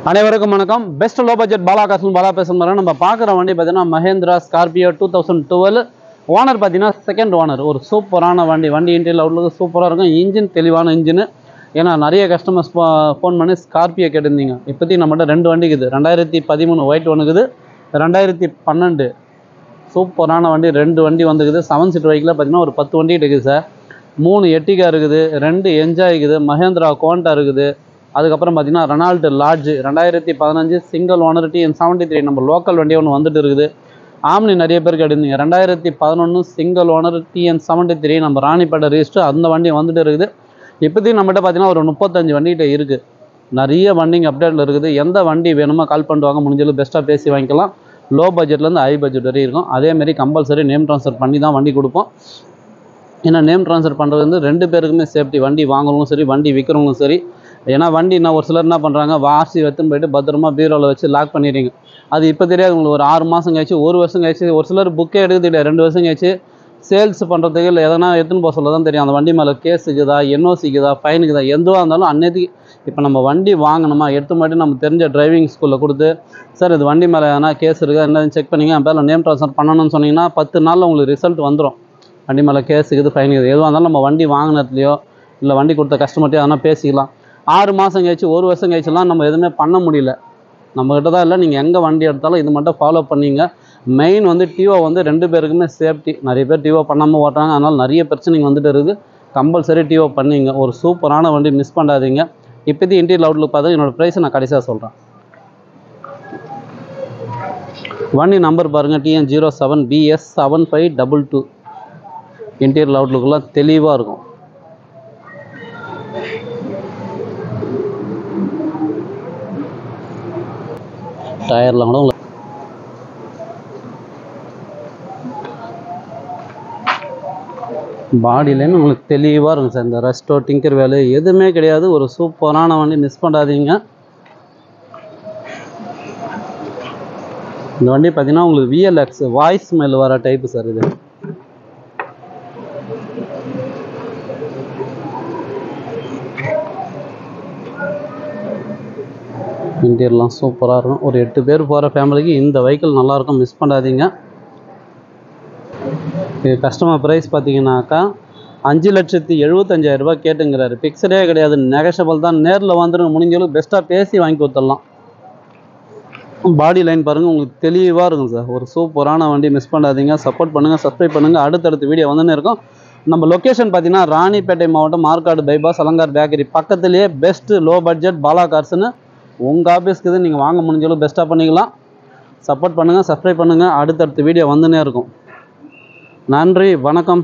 அனைவருக்கும் வணக்கம். Best low budget Bala காசு பாலா பேசுகிறோம். நம்ம பார்க்குற வண்டி பார்த்தீங்கன்னா மஹேந்திரா ஸ்கார்பியோ 2012. ஓனர் பார்த்தீங்கன்னா செகண்ட் ஓனர். ஒரு சூப்பரான வண்டி. இன்டீரியல் அவுட்லுக்கு சூப்பராக இருக்கும். இன்ஜின் தெளிவான இன்ஜின். ஏன்னா நிறைய கஸ்டமர்ஸ் ஃபோன் பண்ணி ஸ்கார்பியோ கேட்டிருந்தீங்க. இப்போத்தி நம்மகிட்ட 2 வண்டி இருக்குது. 2013 ஒயிட் ஒன்று இருக்குது, 2012 சூப்பரான வண்டி 2 வண்டி வந்துக்குது. 7 சீட் வெஹிக்கிளில் பார்த்தீங்கன்னா ஒரு 10 வண்டி இருக்குது சார். 3 எர்டிகா இருக்குது, 2 என்ஜாய் இருக்குது, மஹேந்திரா கோண்டா இருக்குது. அதுக்கப்புறம் பார்த்தீங்கன்னா Reynold lodge 2015 single owner TN73 நம்ம லோக்கல் வண்டி ஒன்று வந்துட்டு இருக்குது. ஆம்னி நிறைய பேர் கேட்டிருந்தீங்க. 2011 சிங்கிள் ஓனர் TN73 நம்ம ராணிப்பேட்டை ரிஜிஸ்டர் அந்த வண்டி வந்துட்டு இருக்குது. இப்போதைக்கு நம்மகிட்ட பார்த்தீங்கன்னா ஒரு 35 வண்டிகிட்ட இருக்குது. நிறைய வண்டிங்க அப்டேட்டில் இருக்குது. எந்த வண்டி வேணுமோ கால் பண்ணிட்டு வாங்க. முடிஞ்சளவு பெஸ்ட்டாக பேசி வாங்கிக்கலாம். லோ பட்ஜெட்லேருந்து ஹை பட்ஜெட் வரையும் இருக்கும். அதேமாரி கம்பல்சரி நேம் ட்ரான்ஸ்ஃபர் பண்ணி தான் வண்டி கொடுப்போம். ஏன்னா நேம் ட்ரான்ஸ்ஃபர் பண்ணுறது வந்து 2 பேருக்குமே சேஃப்டி. வண்டி வாங்குறவங்களும் சரி, வண்டி விற்கிறவங்களும் சரி. ஏன்னா வண்டி ஒரு சிலர் என்ன பண்ணுறாங்க, வாசி எடுத்துன்னு போயிட்டு பத்திரமா பீரோவில் வச்சு லாக் பண்ணிடுறீங்க. அது இப்போ தெரியாது உங்களுக்கு. ஒரு 6 மாதம் கழிச்சு, 1 வருஷம் கழிச்சு, ஒரு சிலர் புக்கே எடுக்கிறது இல்லை. 2 வருஷம் கழிச்சு சேல்ஸ் பண்ணுறதுக்கு இல்லை எதனா எடுத்துன்னு போக சொல்ல தான் தெரியும். அந்த வண்டி மேலே கேஸ் இருக்குதா, என்ஓசிக்குதா, ஃபைனுக்குதா, எதுவாக இருந்தாலும் அன்னைக்கு இப்போ நம்ம வண்டி வாங்கணுமா எடுத்து மட்டும் நம்ம தெரிஞ்ச டிரைவிங் ஸ்கூலில் கொடுத்து, சார் இது வண்டி மேலே எதனா கேஸ் இருக்கா என்னன்னு செக் பண்ணிங்க, என் பேரில் நேம் ட்ரான்ஸ்ஃபர் பண்ணணும்னு சொன்னீங்கன்னா 10 நாளில் உங்களுக்கு ரிசல்ட் வந்துடும். வண்டி மேலே கேஸ் இருக்குது, ஃபைன் இருக்குது, எதுவாக இருந்தாலும் நம்ம வண்டி வாங்கினதுலையோ இல்லை வண்டி கொடுத்த கஸ்டமர்ட்டையோ அதனால் பேசிக்கலாம். 6 மாதம் கழிச்சு, 1 வருஷம் கழிச்சுலாம் நம்ம எதுவுமே பண்ண முடியல. நம்மகிட்ட தான் இல்லை. நீங்கள் எங்கே வண்டி எடுத்தாலும் இது மட்டும் ஃபாலோ பண்ணிங்க. மெயின் வந்து டிஓ வந்து 2 பேருக்குமே சேஃப்டி. நிறைய பேர் டிஓ பண்ணாமல் ஓட்டுறாங்க. அதனால் நிறைய பிரச்சனைங்க வந்துட்டு இருக்குது. கம்பல்சரி டிஓ பண்ணிங்க. ஒரு சூப்பரான வண்டி, மிஸ் பண்ணாதீங்க. இப்போதி இன்டீரியல் அவுட்லுக் பார்த்தா என்னோடய ப்ரைஸை நான் கடைசியாக சொல்கிறேன். வண்டி நம்பர் பாருங்கள், TN07BS7522. இன்டீரியல் அவுட்லுக்கெல்லாம் தெளிவாக இருக்கும். டயர்லாம் கூட பாடியிலேருந்து உங்களுக்கு தெளிவாக இருக்கும் சார். இந்த ரெஸ்டோ டிங்கர் வேலை எதுவுமே கிடையாது. ஒரு சூப்பரான வண்டி, மிஸ் பண்ணாதீங்க. இந்த வண்டி பார்த்தீங்கன்னா உங்களுக்கு VLX வாய்ஸ் மேல் வர டைப்பு சார். இது இன்டீரியர்லாம் சூப்பராக இருக்கும். ஒரு 8 பேர் போகிற ஃபேமிலிக்கு இந்த வெஹிக்கிள் நல்லாயிருக்கும், மிஸ் பண்ணாதீங்க. இது கஸ்டமர் ப்ரைஸ் பார்த்தீங்கன்னாக்கா 5,75,000 ரூபாய் கேட்டுங்கிறாரு. ஃபிக்ஸடே கிடையாது, நெகஷபிள் தான். நேரில் வந்துடுங்க. முடிஞ்சளவுக்கு பெஸ்ட்டாக பேசி வாங்கி கொடுத்துடலாம். பாடி லைன் பாருங்கள், உங்களுக்கு தெளிவாக இருக்கும் சார். ஒரு சூப்பரான வண்டி, மிஸ் பண்ணாதீங்க. சப்போர்ட் பண்ணுங்கள், சப்ஸ்கிரைப் பண்ணுங்கள். அடுத்தடுத்த வீடியோ வந்துன்னு இருக்கும். நம்ம லொக்கேஷன் பார்த்தீங்கன்னா ராணிப்பேட்டை மாவட்டம், மார்க்காடு பைபாஸ், அலங்கார் பேக்கரி பக்கத்துலேயே பெஸ்ட்டு லோ பட்ஜெட் பாலா கார்ஸ்னு உங்கள் ஆஃபீஸ்க்கு இது நீங்கள் வாங்க முடிஞ்சளவு பெஸ்ட்டாக பண்ணிக்கலாம். சப்போர்ட் பண்ணுங்கள், சப்ஸ்கிரைப் பண்ணுங்கள். அடுத்தடுத்த வீடியோ வந்துன்னே இருக்கும். நன்றி, வணக்கம்.